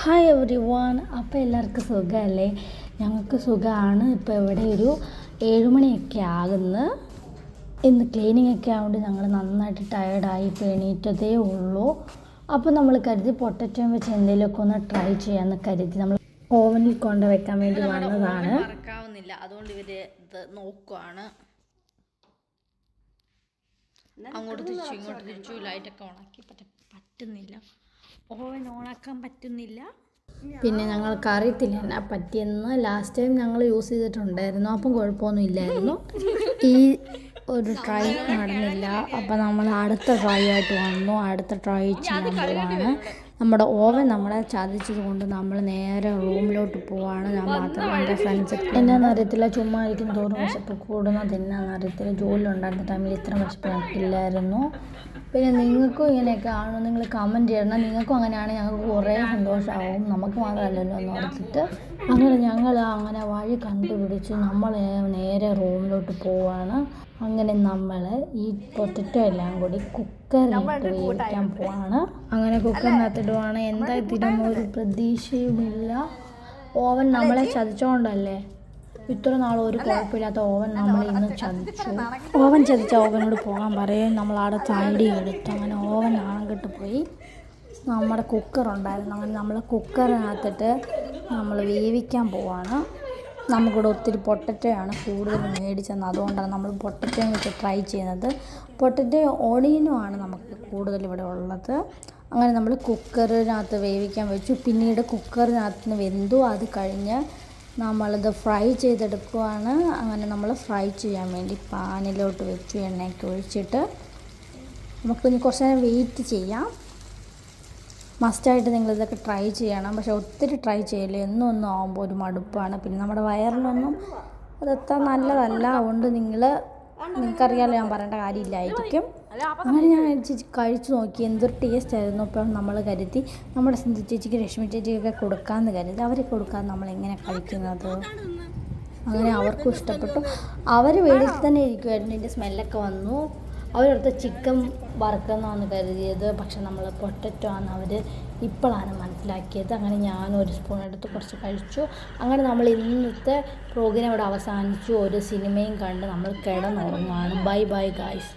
Hi every one. അപ്പോൾ എല്ലാവർക്കും സുഖമല്ലേ? ഞങ്ങൾക്ക് സുഖമാണ്. ഇപ്പോൾ ഇവിടെ ഒരു 7 മണിയൊക്കെ ആകുന്നു. ഇന്ന് ക്ലീനിങ് ഒക്കെ ആയതുകൊണ്ട് ഞങ്ങൾ നന്നായിട്ട് ടയേർഡായി. ഇപ്പോൾ എണീറ്റതേ ഉള്ളൂ. അപ്പോൾ നമ്മൾ കരുതി പൊട്ടറ്റോ വെച്ച് എന്തെങ്കിലുമൊക്കെ ഒന്ന് ട്രൈ ചെയ്യാമെന്ന് കരുതി നമ്മൾ ഓവനിൽ കൊണ്ട് വെക്കാൻ വേണ്ടി വന്നതാണ്. അതുകൊണ്ട് ഇവര് ഇത് നോക്കുവാണ്. അങ്ങോട്ട് തിരിച്ചു ഇങ്ങോട്ട് തിരിച്ചു ലൈറ്റൊക്കെ ഓണാക്കി പറ്റുന്നില്ല. ഓവൻ ഓണാക്കാൻ പറ്റുന്നില്ല. പിന്നെ ഞങ്ങൾക്ക് അറിയത്തില്ല എന്നാ പറ്റിയെന്ന്. ലാസ്റ്റ് ടൈം ഞങ്ങൾ യൂസ് ചെയ്തിട്ടുണ്ടായിരുന്നു, അപ്പം കുഴപ്പമൊന്നും ഇല്ലായിരുന്നു. ഈ ഒരു ട്രൈ നടന്നില്ല. അപ്പം നമ്മൾ അടുത്ത ട്രൈ ആയിട്ട് വന്നു. അടുത്ത ട്രൈ ചെയ്യാൻ പോവാണ്. നമ്മുടെ ഓവൻ നമ്മളെ ചതിച്ചത് കൊണ്ട് നമ്മൾ നേരെ റൂമിലോട്ട് പോവാണ്. ഞാൻ മാത്രമല്ല, എൻ്റെ ഫ്രണ്ട്സ് എന്നാന്ന് അറിയത്തില്ല, ചുമ്മാ ഇരിക്കും തോറും വിശപ്പ് കൂടുന്നത് എന്നാന്ന് അറിയത്തില്ല. ജോലി ഉണ്ടായിരുന്ന ടൈമിൽ ഇത്ര വിശപ്പ് ഞങ്ങൾക്കില്ലായിരുന്നു. പിന്നെ നിങ്ങൾക്കും ഇങ്ങനെയൊക്കെ ആണോ? നിങ്ങൾ കമൻറ്റ് ചെയ്യണം. നിങ്ങൾക്കും അങ്ങനെയാണെങ്കിൽ ഞങ്ങൾക്ക് കുറേ സന്തോഷമാവും. നമുക്ക് മാത്രമല്ലല്ലോ എന്ന് ഓർത്തിട്ട് ഞങ്ങൾ അങ്ങനെ വഴി കണ്ടുപിടിച്ച് നമ്മൾ നേരെ റൂമിലോട്ട് പോവാണ്. അങ്ങനെ നമ്മൾ ഈ പൊട്ടറ്റോ എല്ലാം കൂടി കുക്കറിലിട്ട് വേവിക്കാൻ പോവാണ്. അങ്ങനെ കുക്കറിനകത്തിടുവാണ്. എന്താ ഇതിനൊന്നും ഒരു പ്രതീക്ഷയുമില്ല. ഓവൻ നമ്മളെ ചതിച്ചോണ്ടല്ലേ ഇത്ര നാൾ ഒരു കുഴപ്പമില്ലാത്ത ഓവൻ നമ്മൾ ഇന്ന് ചതിച്ചു. ഓവൻ ചതിച്ച ഓവനോട് പോകാൻ പറയും. നമ്മൾ അവിടെ ചാടി എടുത്തു. അങ്ങനെ ഓവൻ ആണക്കിട്ട് പോയി. നമ്മുടെ കുക്കറുണ്ടായിരുന്നു. അങ്ങനെ നമ്മൾ കുക്കറിനകത്തിട്ട് നമ്മൾ വേവിക്കാൻ പോവാണ്. നമുക്കിവിടെ ഒത്തിരി പൊട്ടറ്റോയാണ് കൂടുതൽ മേടിച്ചത്. അതുകൊണ്ടാണ് നമ്മൾ പൊട്ടറ്റോ വെച്ച് ട്രൈ ചെയ്യുന്നത്. പൊട്ടറ്റോ ഓണിയനുമാണ് നമുക്ക് കൂടുതൽ ഇവിടെ ഉള്ളത്. അങ്ങനെ നമ്മൾ കുക്കറിനകത്ത് വേവിക്കാൻ വെച്ചു. പിന്നീട് കുക്കറിനകത്ത് നിന്ന് വെന്തു. അത് കഴിഞ്ഞ് നമ്മളിത് ഫ്രൈ ചെയ്തെടുക്കുവാണ്. അങ്ങനെ നമ്മൾ ഫ്രൈ ചെയ്യാൻ വേണ്ടി പാനിലോട്ട് വെച്ചു. എണ്ണയൊക്കെ ഒഴിച്ചിട്ട് നമുക്കിനി കുറച്ച് നേരം വെയിറ്റ് ചെയ്യാം. മസ്റ്റായിട്ട് നിങ്ങളിതൊക്കെ ട്രൈ ചെയ്യണം. പക്ഷേ ഒത്തിരി ട്രൈ ചെയ്യില്ല. എന്നും ആകുമ്പോൾ ഒരു മടുപ്പാണ്. പിന്നെ നമ്മുടെ വയറിനൊന്നും അതെത്താൻ നല്ലതല്ല. അതുകൊണ്ട് നിങ്ങൾക്കറിയാമല്ലോ, ഞാൻ പറയേണ്ട കാര്യമില്ലായിരിക്കും. അങ്ങനെ ഞാൻ കഴിച്ചു നോക്കി. എന്തൊരു ടേസ്റ്റ് ആയിരുന്നു. അപ്പം നമ്മൾ കരുതി നമ്മുടെ സിന്ധു ചേച്ചിക്ക് രശ്മി ചേച്ചിക്കൊക്കെ കൊടുക്കാമെന്ന് കരുതി. അവർക്ക് കൊടുക്കാതെ നമ്മളെങ്ങനെ കഴിക്കുന്നത്? അങ്ങനെ അവർക്കും ഇഷ്ടപ്പെട്ടു. അവർ വീട്ടിൽ തന്നെ ഇരിക്കുമായിരുന്നു. ഇതിൻ്റെ സ്മെല്ലൊക്കെ വന്നു. അവരടുത്ത് ചിക്കൻ വറുക്കുന്നതാണ് കരുതിയത്. പക്ഷെ നമ്മൾ പൊട്ടറ്റോ ആണ് അവർ ഇപ്പോഴാണ് മനസ്സിലാക്കിയത്. അങ്ങനെ ഞാനൊരു സ്പൂൺ എടുത്ത് കുറച്ച് കഴിച്ചു. അങ്ങനെ നമ്മൾ ഇന്നത്തെ പ്രോഗ്രാം ഇവിടെ അവസാനിച്ചു. ഒരു സിനിമയും കണ്ട് നമ്മൾ കിടന്നുറങ്ങുകയാണ്. Bye bye guys.